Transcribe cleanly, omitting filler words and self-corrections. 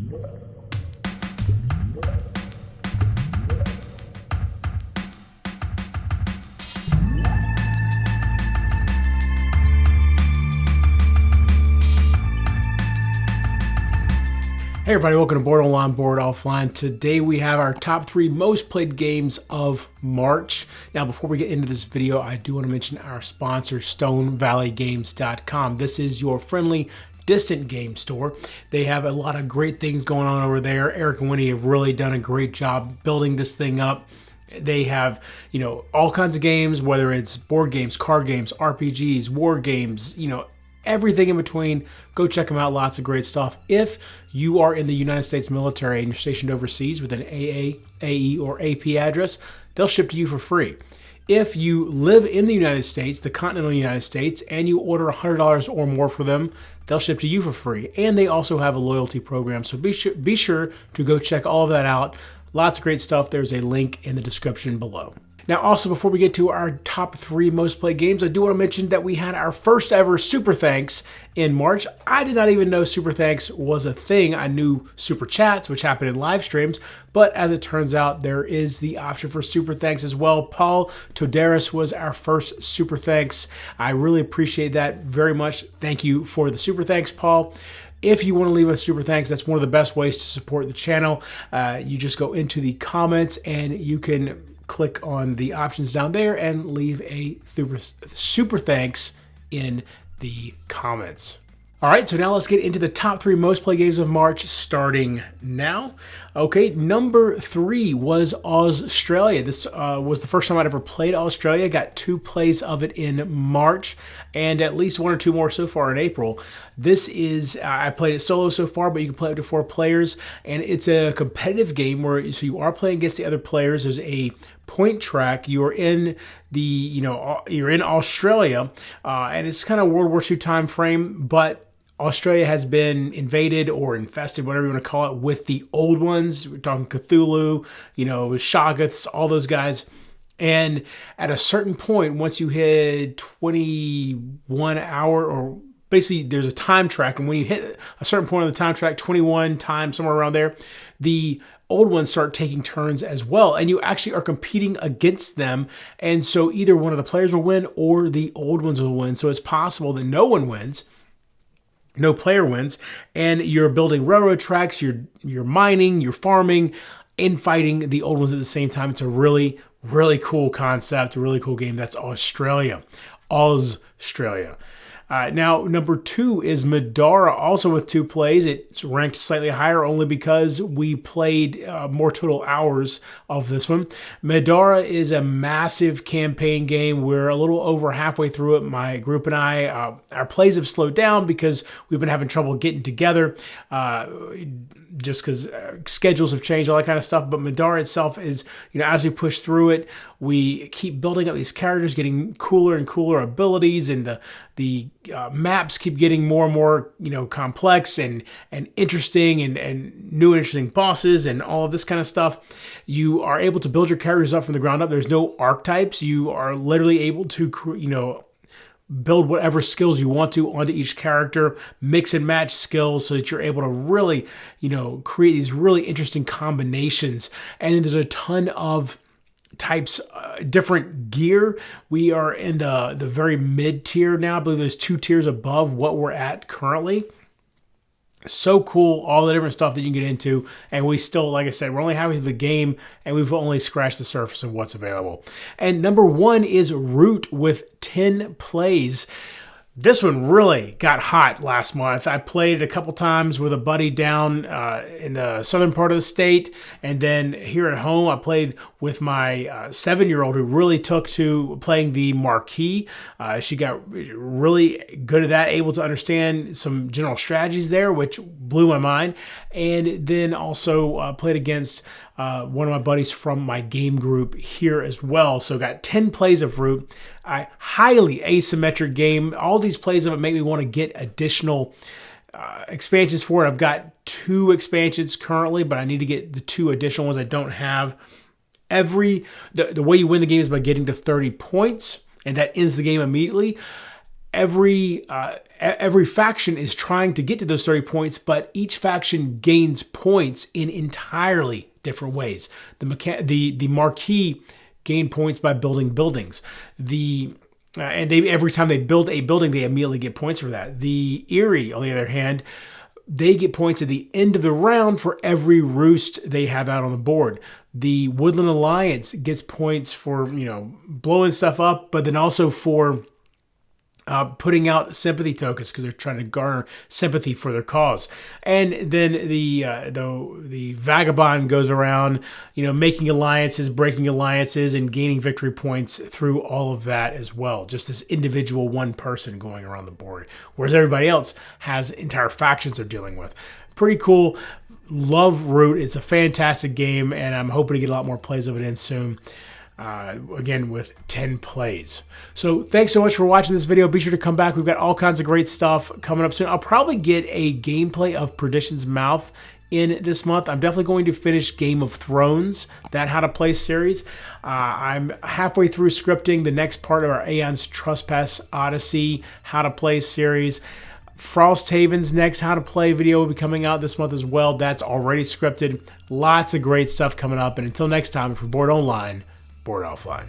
Hey everybody, welcome to Board Online, Board Offline. Today we have our top 3 most played games of March. Now before we get into this video, I do want to mention our sponsor, StoneValleyGames.com. This is your friendly, distant game store. They have a lot of great things going on over there. Eric and Winnie have really done a great job building this thing up. They have, all kinds of games, whether it's board games, card games, RPGs, war games, everything in between. Go check them out. Lots of great stuff. If you are in the United States military and you're stationed overseas with an AA, AE, or AP address, they'll ship to you for free. If you live in the United States, the continental United States, and you order $100 or more for them, they'll ship to you for free. And they also have a loyalty program. So be sure to go check all of that out. Lots of great stuff. There's a link in the description below. Now, also, before we get to our top 3 most played games, I do want to mention that we had our first ever Super Thanks in March. I did not even know Super Thanks was a thing. I knew Super Chats, which happen in live streams, but as it turns out, there is the option for Super Thanks as well. Paul Toderis was our first Super Thanks. I really appreciate that very much. Thank you for the Super Thanks, Paul. If you want to leave a super thanks, that's one of the best ways to support the channel. You just go into the comments and you can click on the options down there and leave a super thanks in the comments. All right, so now let's get into the top 3 most played games of March, starting now. Okay, number 3 was Australia. This was the first time I'd ever played Australia. Got 2 plays of it in March, and at least 1 or 2 more so far in April. This is, I played it solo so far, but you can play up to 4 players, and it's a competitive game where so you are playing against the other players. There's a point track. You're in you're in Australia, and it's kind of World War II time frame, but Australia has been invaded or infested, whatever you want to call it, with the old ones. We're talking Cthulhu, Shoggoths, all those guys. And at a certain point, once you hit 21 hour, or basically there's a time track, and when you hit a certain point on the time track, 21 times, somewhere around there, the old ones start taking turns as well, and you actually are competing against them. And so either one of the players will win or the old ones will win. So it's possible that no one wins. No player wins, and you're building railroad tracks, you're mining, you're farming, and fighting the old ones at the same time. It's a really, really cool concept, a really cool game. That's Australia. Australia. Now, number 2 is Madara, also with 2 plays. It's ranked slightly higher only because we played more total hours of this one. Madara is a massive campaign game. We're a little over halfway through it. My group and I, our plays have slowed down because we've been having trouble getting together. Just because schedules have changed, all that kind of stuff. But Madara itself is, as we push through it, we keep building up these characters, getting cooler and cooler abilities, and the maps keep getting more and more, complex and interesting, and new interesting bosses and all of this kind of stuff. You are able to build your characters up from the ground up. There's no archetypes. You are literally able to, build whatever skills you want to onto each character, mix and match skills so that you're able to really, create these really interesting combinations. And then there's a ton of types, different gear. We are in the very mid tier now. I believe there's 2 tiers above what we're at currently. So cool, all the different stuff that you can get into, and we still, like I said, we're only halfway through the game, and we've only scratched the surface of what's available. And number 1 is Root with 10 plays. This one really got hot last month. I played it a couple times with a buddy down in the southern part of the state, and then here at home I played with my 7-year-old who really took to playing the marquee. She got really good at that, able to understand some general strategies there, which blew my mind. And then also played against one of my buddies from my game group here as well. So got 10 plays of Root. A highly asymmetric game. All these plays of it make me want to get additional expansions for it. I've got 2 expansions currently, but I need to get the 2 additional ones I don't have. The way you win the game is by getting to 30 points, and that ends the game immediately. every faction is trying to get to those 30 points, but each faction gains points in entirely different ways. The Marquis gain points by building buildings. And every time they build a building, they immediately get points for that. The Eerie, on the other hand, they get points at the end of the round for every roost they have out on the board. The Woodland Alliance gets points for, blowing stuff up, but then also for putting out sympathy tokens because they're trying to garner sympathy for their cause. And then the Vagabond goes around, making alliances, breaking alliances, and gaining victory points through all of that as well. Just this individual one person going around the board, whereas everybody else has entire factions they're dealing with. Pretty cool. Love Root. It's a fantastic game, and I'm hoping to get a lot more plays of it in soon. Again, with 10 plays. So thanks so much for watching this video. Be sure to come back. We've got all kinds of great stuff coming up soon. I'll probably get a gameplay of Perdition's Mouth in this month. I'm definitely going to finish Game of Thrones, that How to Play series. I'm halfway through scripting the next part of our Aeon's Trespass Odyssey How to Play series. Frosthaven's next How to Play video will be coming out this month as well. That's already scripted. Lots of great stuff coming up. And until next time, if you're bored online, board offline.